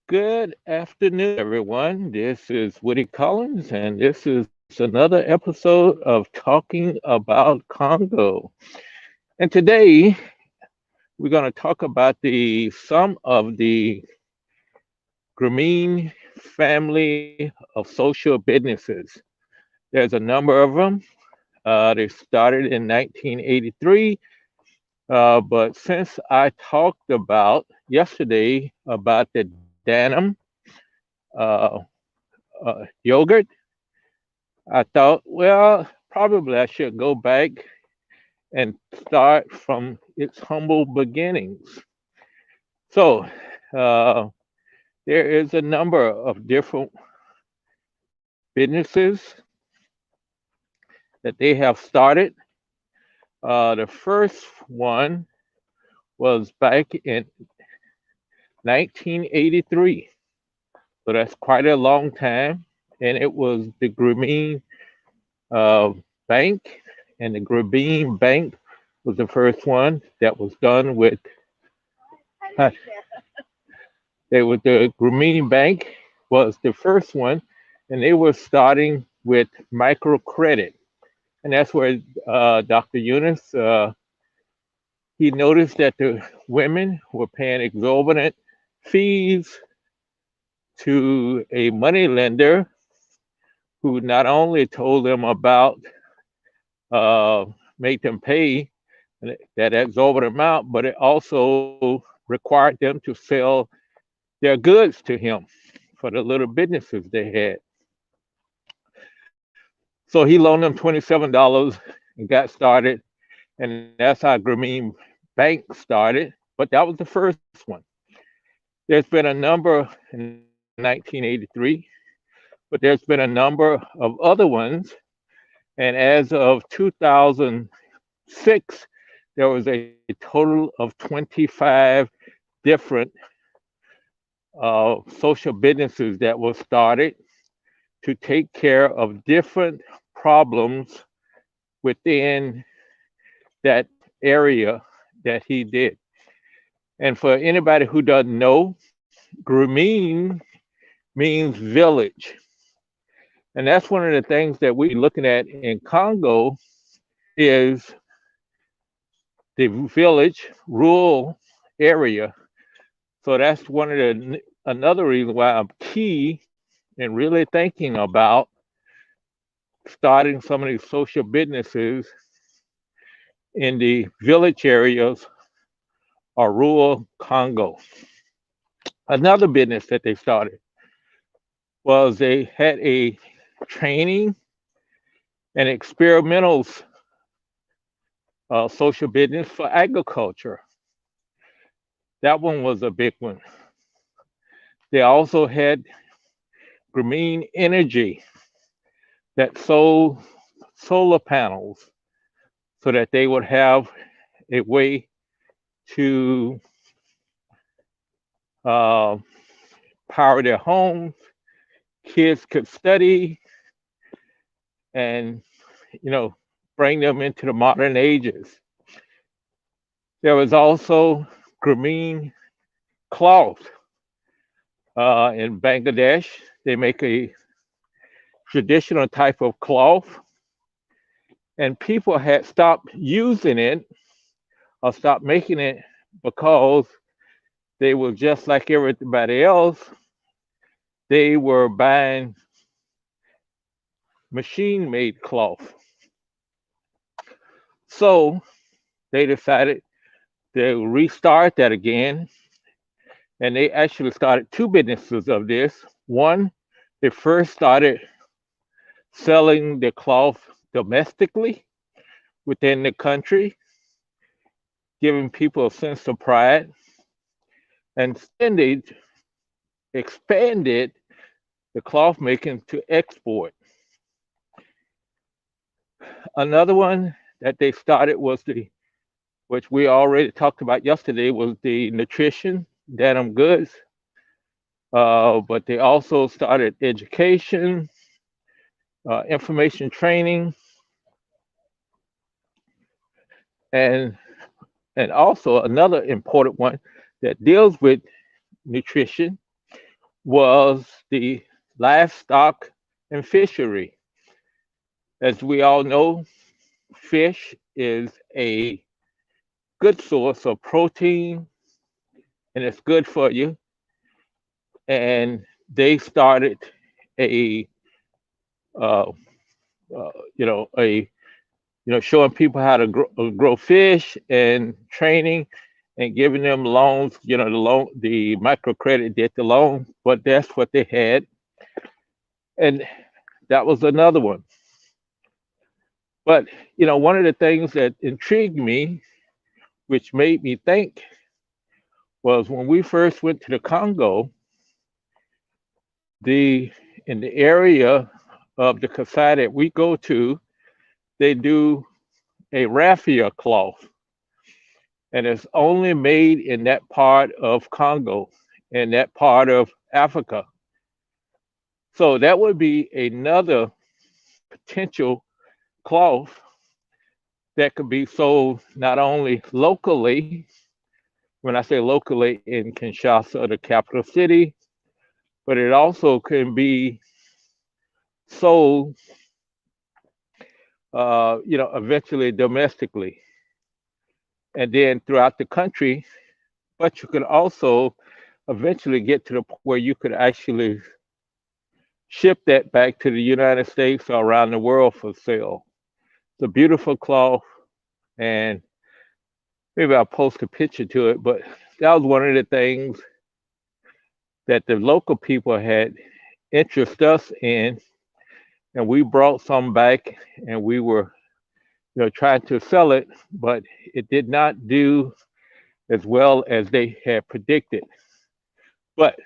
Good afternoon, everyone. This is Woody Collins, and this is another episode of Talking About Congo. And today we're going to talk about the some of the Grameen family of social businesses. There's a number of them. They started in 1983, but since I talked about yesterday about the Danum uh, yogurt, I thought, well, probably I should go back and start from its humble beginnings. So, uh, there is a number of different businesses that they have started. The first one was back in 1983, so that's quite a long time, and it was the Grameen uh, Bank, and the Grameen Bank was the first one that was done with. They were the Grameen Bank was the first one, and they were starting with microcredit, and that's where Dr. Eunice he noticed that the women were paying exorbitant fees to a money lender who not only told them about uh, make them pay that exorbitant amount, but it also required them to sell their goods to him for the little businesses they had. So he loaned them $27 and got started, and that's how Grameen Bank started. But that was the first one. There's been a number in 1983, but there's been a number of other ones. And as of 2006, there was a total of 25 different social businesses that were started to take care of different problems within that area that he did. And for anybody who doesn't know, Grameen means village. And that's one of the things that we're looking at in Congo is the village rural area. So that's one of the another reason why I'm key in really thinking about starting some of these social businesses in the village areas or rural Congo. Another business that they started was they had a training and experimentals social business for agriculture. That one was a big one. They also had Grameen Energy that sold solar panels so that they would have a way to uh, power their homes. Kids could study and, you know, bring them into the modern ages. There was also Grameen cloth in Bangladesh. They make a traditional type of cloth, and people had stopped using it or stopped making it because they were just like everybody else. They were buying machine made cloth. So they decided to restart that again. And they actually started two businesses of this. One, they first started selling the cloth domestically within the country, giving people a sense of pride. And then they expanded the cloth making to export. Another one that they started was the, which we already talked about yesterday, was the nutrition, denim goods. But they also started education, information training, and and also another important one that deals with nutrition was the livestock and fishery. As we all know, fish is a good source of protein and it's good for you. And they started a, uh, a showing people how to grow fish and training and giving them loans. The microcredit did the loan, but that's what they had, and that was another one. But one of the things that intrigued me, which made me think, was when we first went to the Congo, the in the area of the Kasai that we go to, they do a raffia cloth, and it's only made in that part of Congo, in that part of Africa. So that would be another potential cloth that could be sold not only locally, when I say locally in Kinshasa, the capital city, but it also can be sold, eventually domestically and then throughout the country. But you could also eventually get to the point where you could actually ship that back to the United States or around the world for sale. It's a beautiful cloth, and maybe I'll post a picture to it. But that was one of the things that the local people had interest us in, and we brought some back, and we were, trying to sell it, but it did not do as well as they had predicted. But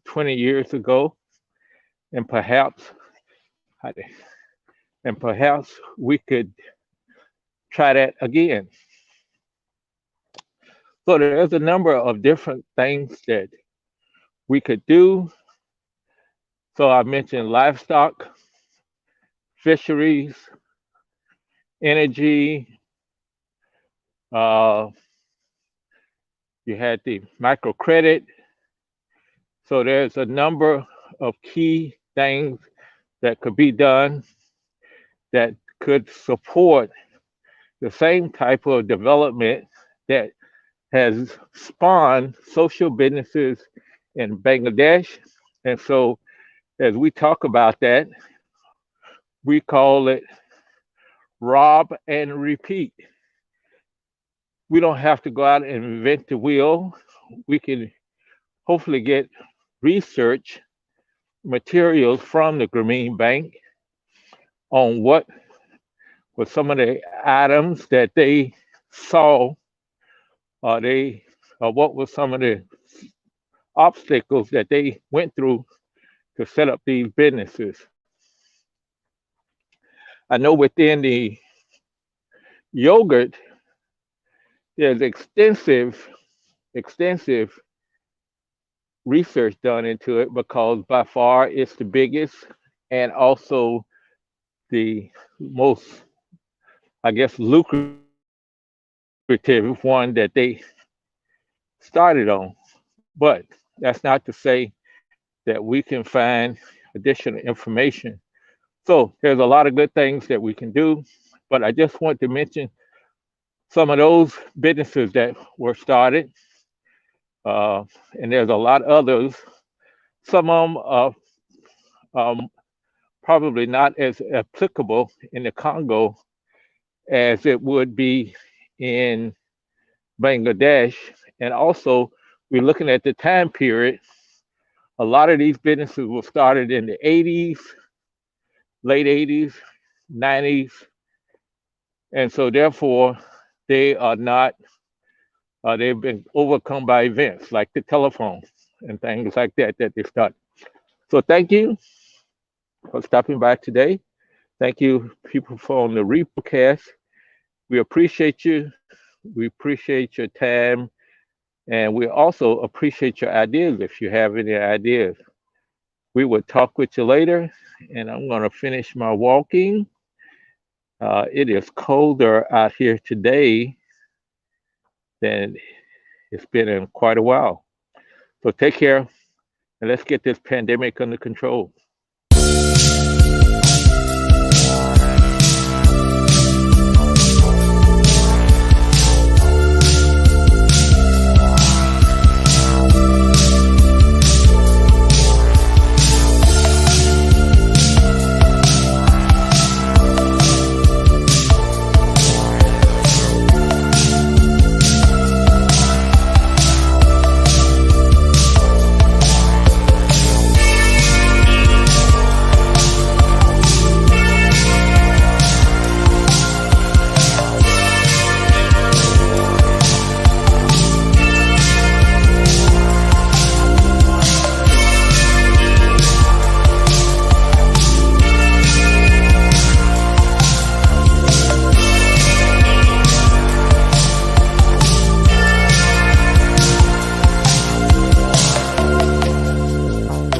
20 years ago, and perhaps we could try that again. So there's a number of different things that we could do. So I mentioned livestock, fisheries, energy. Uh, you had the microcredit. So there's a number of key things that could be done that could support the same type of development that has spawned social businesses in Bangladesh. And so as we talk about that, we call it rob and repeat. We don't have to go out and invent the wheel. We can hopefully get research materials from the Grameen Bank on what were some of the items that they saw, or what were some of the obstacles that they went through to set up these businesses. I know within the yogurt, there's extensive research done into it because by far it's the biggest and also the most, I guess, lucrative one that they started on. But that's not to say that we can find additional information. So there's a lot of good things that we can do, but I just want to mention some of those businesses that were started, and there's a lot others. Some of them are um, probably not as applicable in the Congo as it would be in Bangladesh. And also, we're looking at the time period. A lot of these businesses were started in the 80s, late 80s, 90s. And so, therefore, they are not, they've been overcome by events like the telephone and things like that that they started. So, thank you for stopping by today. Thank you, people, for on the rebroadcast. We appreciate you. We appreciate your time. And we also appreciate your ideas if you have any ideas. We will talk with you later. And I'm going to finish my walking. It is colder out here today than it's been in quite a while. So take care and let's get this pandemic under control.